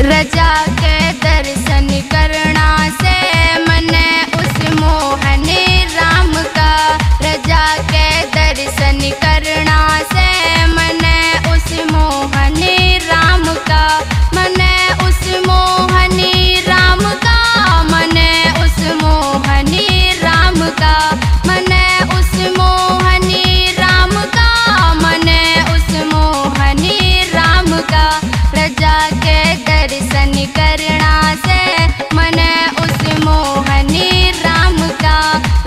रजा के दर्शन करना से मन उस मोहन राम का। रजा के दर्शन करना से मन उस मोहन राम का। मन उस मोहन राम का। मन उस मोहन राम का। मन उस मोहन राम का। मन उस मोहन राम का। रजा के दर्शन करना से मन उस मोहन राम का।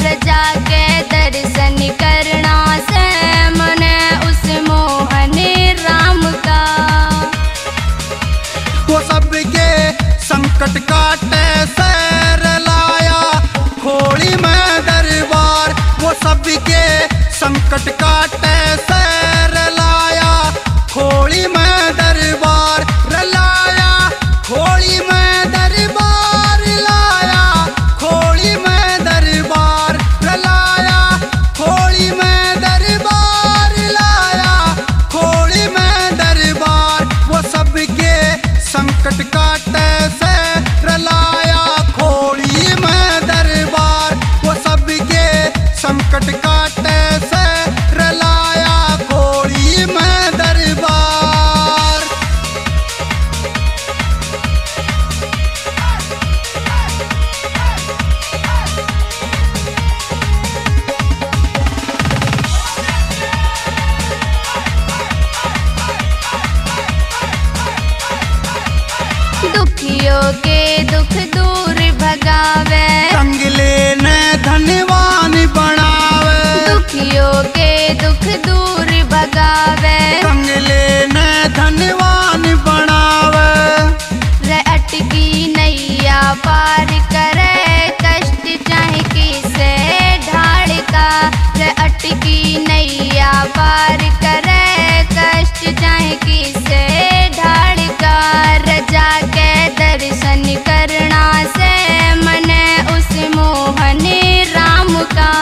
रजा के दर्शन करना से मन उस मोहन राम का। वो सबके संकट काटे सैर लाया खोड़ी में दरबार। वो सबके संकट काटे सैर लाया खोड़ी में दरबार। लाया खोड़ी में दरबार। लाया खोड़ी में दरबार। लाया खोड़ी में दरबार। लाया खोड़ी में दरबार। वो सबके संकट काटे से लाया खोड़ी में दरबार। वो सबके संकट काटे से लाया खोड़ी में दरबार। दुखियों के दुख दूर भगावे। संग लेने धनवान बनावे। दुखियों के दुख दूर भगावे। संग लेने धनवान बनावे। रे अटकी नैया पार करे कष्ट चाहे किसे ढाल का। रे अटकी नैया पार करे कष्ट चाहे किसे ढाल का। रजा के दर्शन करना से मन उस मोहन राम का।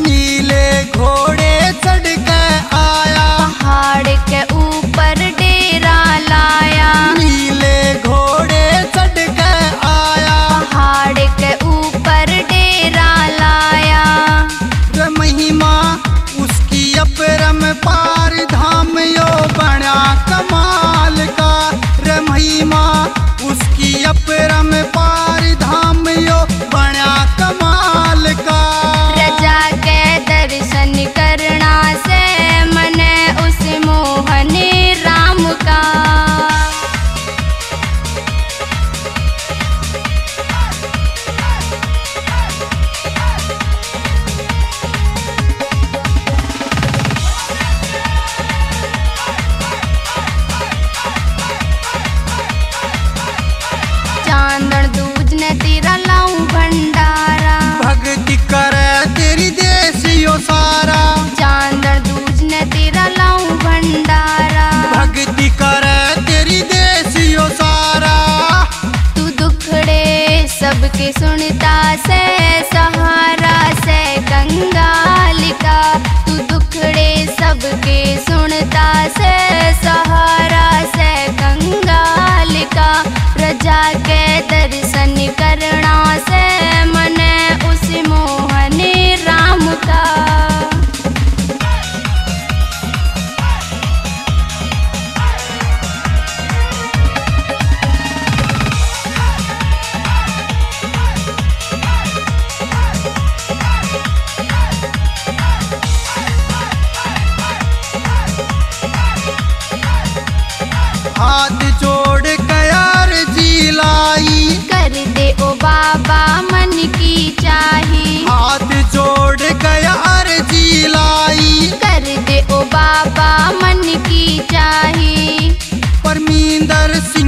नीले घोड़े चढ़ के आया पहाड़ के ऊपर डेरा लाया। नीले घोड़े चढ़ के आया पहाड़ के ऊपर डेरा लाया। रे महिमा उसकी अपरम पार धाम यो बना कमाल का। रे महिमा उसकी अपरम पार धाम यो बना कमाल का। रजा के दर्शन करना से मन उस मोहन राम का। चांदन दूज ने तेरा लाऊं भंडारा। भक्ति करे तेरी देसियो सारा। चांदन दूज ने तेरा लाऊं भंडारा। भक्ति करे तेरी देसियो सारा। तू दुखड़े सबके सुनता से सहारा से कंगाल का। तू दुखड़े सबके सुनता से सहारा से कंगाल का। रजा के दर्शन करना से मन उस मोहन राम का। हाथ जोड़ कयार जी लाई। कर दे ओ बाबा मन की चाही। हाथ जोड़ कयार जी लाई। कर दे ओ बाबा मन की चाही। परमिंदर सिंह